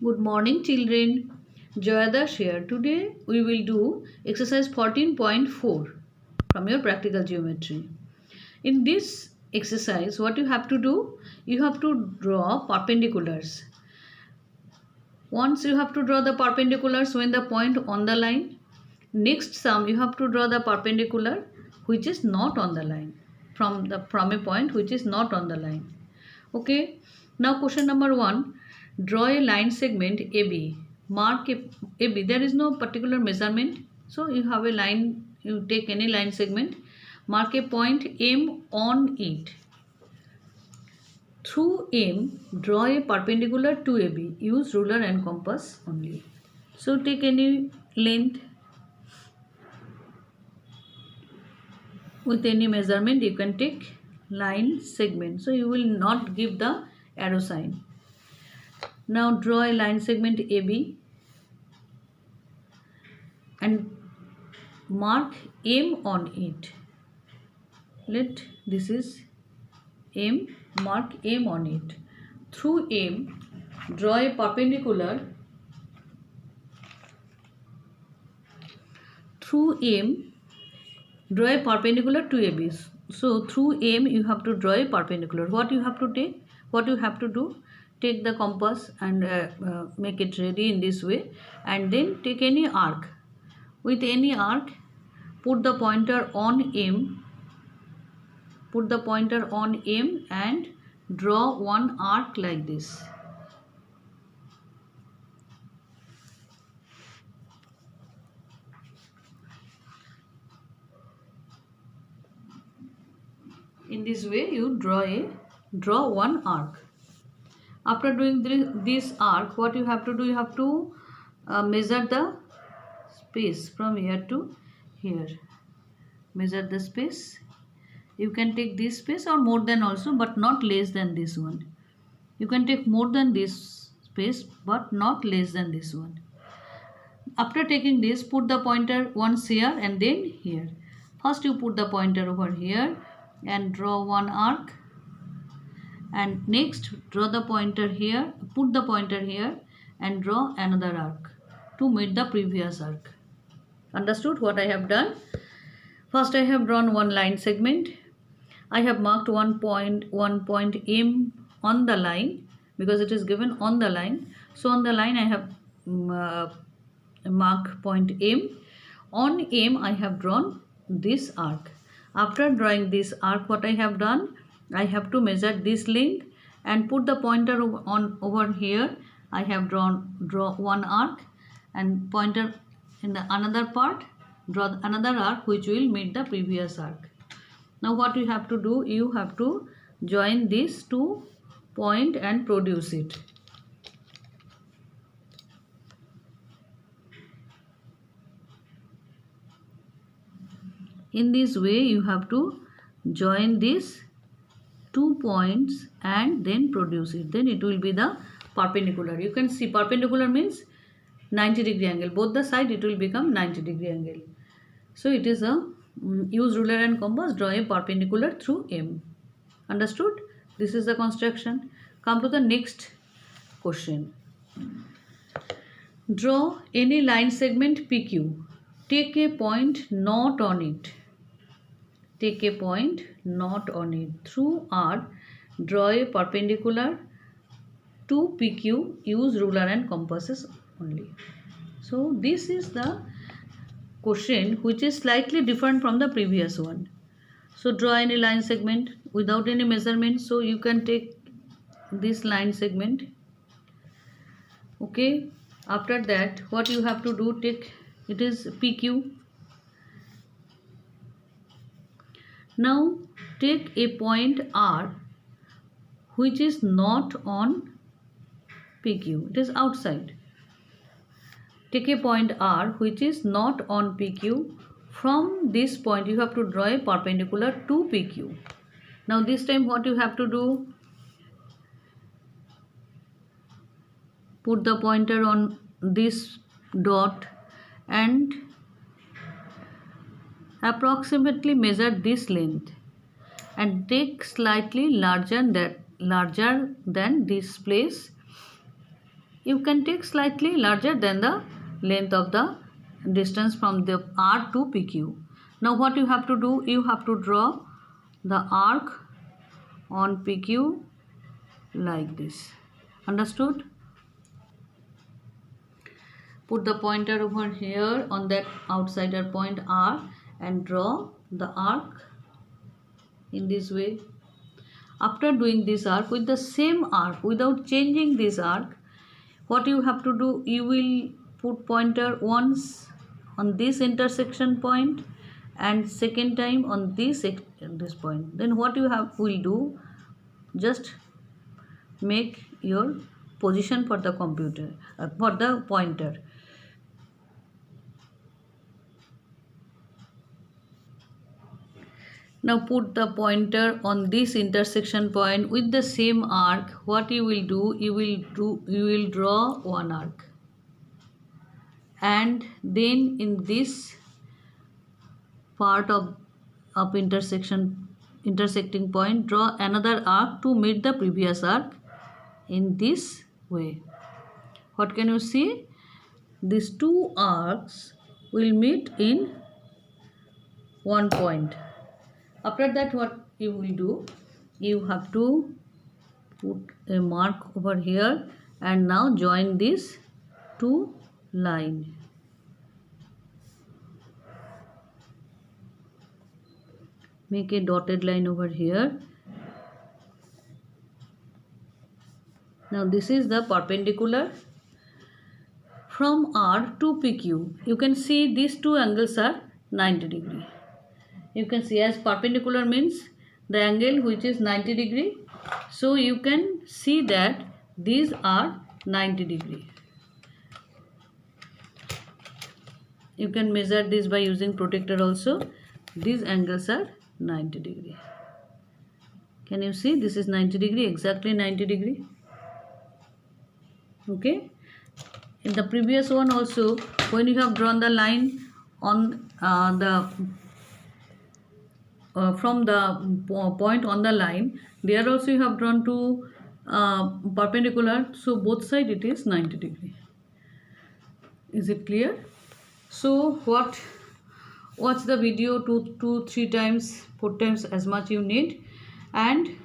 Good morning, children. Joyadash here. Today we will do exercise 14.4 from your practical geometry. In this exercise, what you have to do? You have to draw perpendiculars. Once you have to draw the perpendiculars when the point on the line. Next sum you have to draw the perpendicular which is not on the line from a point which is not on the line. Okay. Now question number 1. Draw a line segment AB. Mark AB. There is no particular measurement. So you have a line. You take any line segment. Mark a point M on it. Through M, draw a perpendicular to AB. Use ruler and compass only. So take any length. With any measurement you can take line segment. So you will not give the arrow sign. Now draw a line segment AB and mark M on it. Let this is M, mark M on it. Through M, draw a perpendicular. Through M, draw a perpendicular to AB. So through M you have to draw a perpendicular. What you have to take? What you have to do? Take the compass and make it ready in this way, and then take any arc. With any arc, put the pointer on M. Put the pointer on M and draw one arc like this. In this way you draw one arc. After doing this arc, what you have to do? You have to measure the space from here to here. Measure the space. You can take this space or more than also, but not less than this one. You can take more than this space, but not less than this one. After taking this, put the pointer once here and then here. First you put the pointer over here and draw one arc. And next draw the pointer here, put the pointer here and draw another arc to meet the previous arc. Understood what I have done? First I have drawn one line segment. I have marked one point M on the line because it is given on the line. So on the line I have marked point M. On M I have drawn this arc. After drawing this arc, what I have done? I have to measure this length and put the pointer over here. I have draw one arc and pointer in the another part, draw another arc which will meet the previous arc. Now what you have to do? You have to join these two points and produce it. In this way you have to join these 2 points and then produce it. Then it will be the perpendicular. You can see perpendicular means 90-degree angle. Both the side it will become 90-degree angle. So it is a use ruler and compass, draw a perpendicular through M. Understood? This is the construction. Come to the next question. Draw any line segment PQ. Take a point not on it. Take a point not on it. Through R, draw a perpendicular to PQ. Use ruler and compasses only. So this is the question which is slightly different from the previous one. So draw any line segment without any measurement. So you can take this line segment. Okay. After that, what you have to do? Take it is PQ. Now take a point R which is not on PQ. It is outside. Take a point R which is not on PQ. From this point you have to draw a perpendicular to PQ. Now this time what you have to do? Put the pointer on this dot and approximately measure this length and take slightly larger than this place you can take slightly larger than the length of the distance from the R to PQ. Now what you have to do, you have to draw the arc on PQ like this. Understood? Put the pointer over here on that outsider point R and draw the arc in this way. After doing this arc with the same arc, without changing this arc, what you have to do, you will put pointer once on this intersection point and second time on this point. Then what you will do, just make your position for the computer, for the pointer. Now put the pointer on this intersection point with the same arc. What you will do, you will draw one arc, and then in this part of intersecting point, draw another arc to meet the previous arc in this way. What can you see? These two arcs will meet in one point. After that, what you will do, you have to put a mark over here and now join these two lines. Make a dotted line over here. Now this is the perpendicular from R to PQ. You can see these two angles are 90 degree. You can see, as perpendicular means the angle which is 90 degree. So you can see that these are 90 degree. You can measure this by using protractor also. These angles are 90 degree. Can you see? This is 90 degree, exactly 90 degree. Okay. In the previous one also, when you have drawn the line on from the point on the line, there also you have drawn two perpendicular, so both side it is 90 degree. Is it clear? So watch the video 2-3 times, 4 times, as much you need, and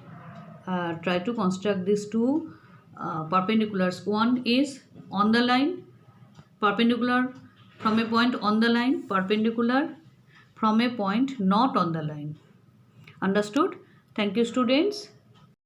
try to construct these two perpendiculars. One is on the line, perpendicular from a point on the line, perpendicular from a point not on the line. Understood? Thank you, students.